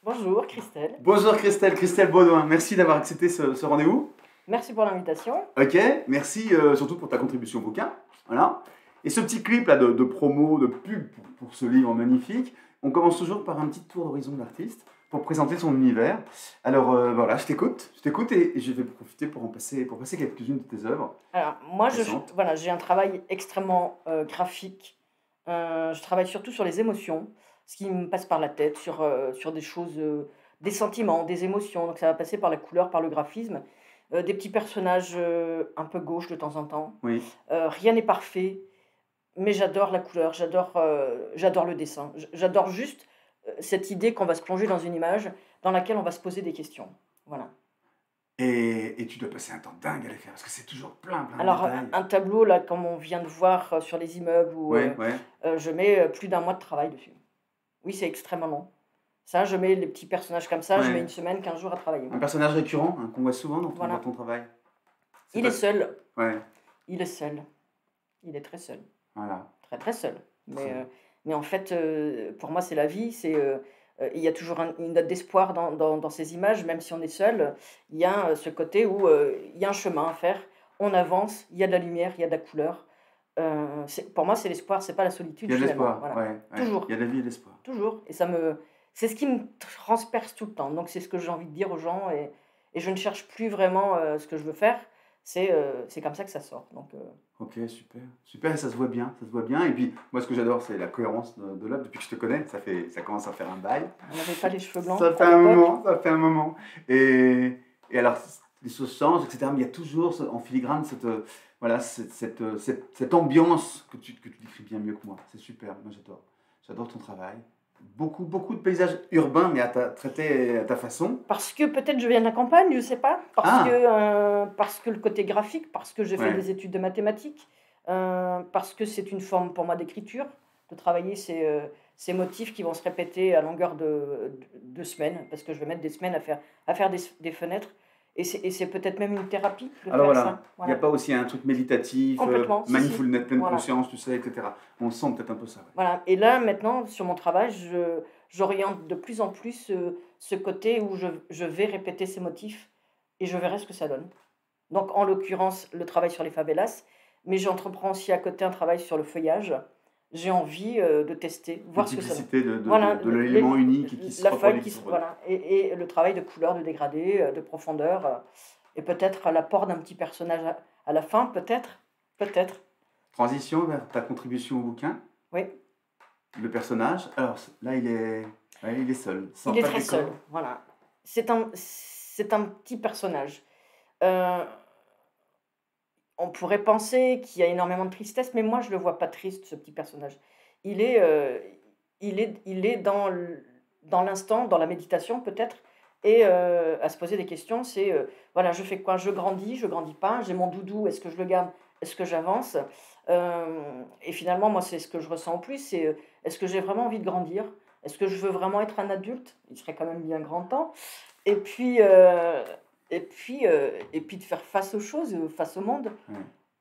Bonjour Christelle, Bonjour Christelle, Christelle Baudouin, merci d'avoir accepté ce rendez-vous. merci pour l'invitation. Ok, merci surtout pour ta contribution au bouquin. Voilà. Et ce petit clip là de promo, de pub pour ce livre magnifique, on commence toujours par un petit tour d'horizon de l'artiste pour présenter son univers. Alors voilà, je t'écoute et je vais profiter pour passer quelques-unes de tes œuvres Alors moi, récentes. voilà, j'ai un travail extrêmement graphique. Je travaille surtout sur les émotions, ce qui me passe par la tête, sur des choses, des sentiments, des émotions. Donc ça va passer par la couleur, par le graphisme, des petits personnages un peu gauches de temps en temps. Oui, Rien n'est parfait, mais j'adore la couleur, j'adore le dessin. J'adore juste cette idée qu'on va se plonger dans une image dans laquelle on va se poser des questions. Voilà. et tu dois passer un temps dingue à les faire parce que c'est toujours plein de Alors, détails. un tableau, là, comme on vient de voir sur les immeubles, Ouais, ouais. je mets plus d'un mois de travail dessus. Oui, c'est extrêmement long. Ça, je mets les petits personnages comme ça, je mets Ouais. une semaine, 15 jours à travailler. Un personnage récurrent hein, qu'on voit souvent dans Voilà. ton travail. C'est Il pas... est seul. Ouais, Il est seul. Il est très seul. voilà. Très, très seul. Très bien. Mais en fait, pour moi, c'est la vie. Il y a toujours une note d'espoir dans ces images, même si on est seul. Il y a ce côté où il y a un chemin à faire. On avance, il y a de la lumière, il y a de la couleur. Pour moi, c'est l'espoir, c'est pas la Il solitude y a de finalement. l'espoir, Voilà. ouais, ouais. Toujours, Il y a de la vie et de l'espoir. toujours. C'est ce qui me transperce tout le temps. Donc c'est ce que j'ai envie de dire aux gens et je ne cherche plus vraiment ce que je veux faire. C'est comme ça que ça sort. Ok, super. Super, ça se voit bien, ça se voit bien. Et puis, moi, ce que j'adore, c'est la cohérence de l'œuvre. Depuis que je te connais, ça commence à faire un bail. On n'avait pas les cheveux blancs Ça fait à un l'époque. moment, ça fait un moment. Et alors, les choses changent, etc. Mais il y a toujours en filigrane voilà, cette ambiance que tu décris bien mieux que moi. C'est super, moi j'adore. J'adore ton travail. Beaucoup de paysages urbains, mais traités à ta façon. Parce que peut-être je viens de la campagne, je sais pas. Ah, Parce que le côté graphique, parce que j'ai fait ouais. des études de mathématiques, parce que c'est une forme pour moi d'écriture, de travailler ces motifs qui vont se répéter à longueur de semaines, parce que je vais mettre des semaines à faire des fenêtres. Et c'est peut-être même une thérapie de Alors faire voilà, ça. il n'y a Voilà. pas aussi un truc méditatif, Complètement, si, si. mindfulness, pleine Voilà. conscience, tu sais, etc. On sent peut-être un peu ça. Ouais. Voilà. Et là, maintenant, sur mon travail, j'oriente de plus en plus ce côté où je vais répéter ces motifs et je verrai ce que ça donne. Donc, en l'occurrence, le travail sur les favelas, mais j'entreprends aussi à côté un travail sur le feuillage. J'ai envie de tester, voir ce que ça donne. Multiplicité Voilà, de l'élément unique et qui se la feuille reproduit, qui qui se se. reproduit. Voilà. Et le travail de couleur, de dégradé, de profondeur, et peut-être l'apport d'un petit personnage à la fin, peut-être. Peut-être. Transition vers ta contribution au bouquin, Oui. le personnage. Alors là, il est seul, sans Il est pas de très décor. seul, voilà. C'est un petit personnage. Heu, on pourrait penser qu'il y a énormément de tristesse, mais moi je le vois pas triste, ce petit personnage. Il est, il est dans l'instant, dans la méditation peut-être et à se poser des questions. Voilà, je fais quoi? Je grandis pas? J'ai mon doudou, est-ce que je le garde? Est-ce que j'avance? Et finalement, moi, c'est ce que je ressens en plus, est-ce que j'ai vraiment envie de grandir? Est-ce que je veux vraiment être un adulte? Il serait quand même bien grand temps. Et puis, de faire face aux choses, face au monde. Ouais.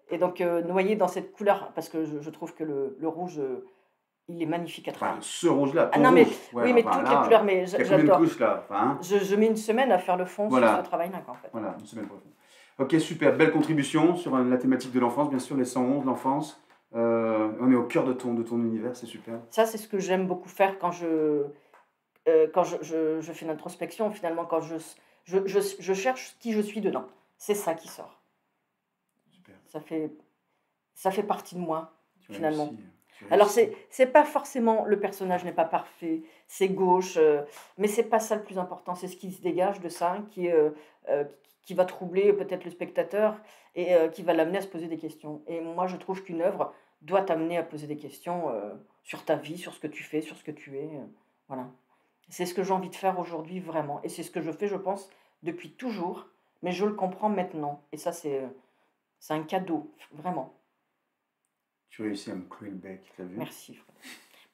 Et donc, noyé dans cette couleur, parce que je trouve que le rouge, il est magnifique à Enfin, travailler. ce rouge-là, Ah ton non, mais rouge. Ouais, oui, mais enfin toutes les là, couleurs, mais il y a combien de j'adore. couches là? Enfin, hein. Je mets une semaine à faire le fond sur ce Voilà, travail-là, en fait. voilà, une semaine prochaine. Ok, super, belle contribution sur la thématique de l'enfance, bien sûr, les 111, l'enfance. On est au cœur de ton univers, c'est super. Ça, c'est ce que j'aime beaucoup faire quand je fais l'introspection, finalement, quand je cherche qui je suis dedans. C'est ça qui sort. Super, Ça fait, ça fait partie de moi, tu finalement. réussis. Tu Alors réussis. c'est pas forcément le personnage n'est pas parfait, c'est gauche, mais c'est pas ça le plus important, c'est ce qui se dégage de ça heu, qui va troubler peut-être le spectateur et qui va l'amener à se poser des questions. Et moi je trouve qu'une œuvre doit t'amener à poser des questions, sur ta vie, sur ce que tu fais, sur ce que tu es, voilà. C'est ce que j'ai envie de faire aujourd'hui vraiment et c'est ce que je fais, je pense, depuis toujours, mais je le comprends maintenant et ça c'est un cadeau, vraiment. Tu réussis à me clouer le bec, t'as vu? Merci.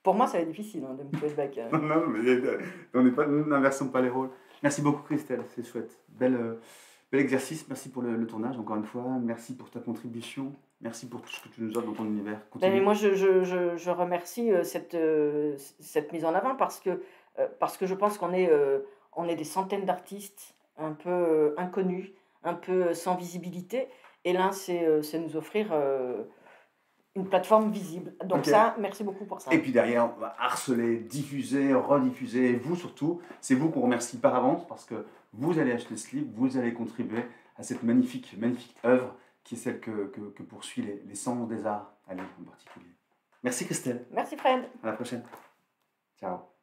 Pour moi, ça va être difficile, hein, de me trouver le bac, Non, mais nous n'inversons pas les rôles. Merci beaucoup, Christelle, c'est chouette. Bel exercice, merci pour le tournage, encore une fois. Merci pour ta contribution. Merci pour tout ce que tu nous offres dans ton univers. Ben, Continue. moi, je remercie cette mise en avant parce que parce que je pense on est des centaines d'artistes un peu, inconnus, un peu sans visibilité et là, c'est nous offrir, une plateforme visible. Donc Ok. ça, merci beaucoup pour Et ça. puis derrière, on va harceler, diffuser, rediffuser. Et vous surtout, c'est vous qu'on remercie par avance parce que vous allez acheter ce livre, vous allez contribuer à cette magnifique, magnifique œuvre qui est celle que poursuit les Cendres des Arts à Lille en particulier. Merci Christelle. Merci Fred. À la prochaine. Ciao.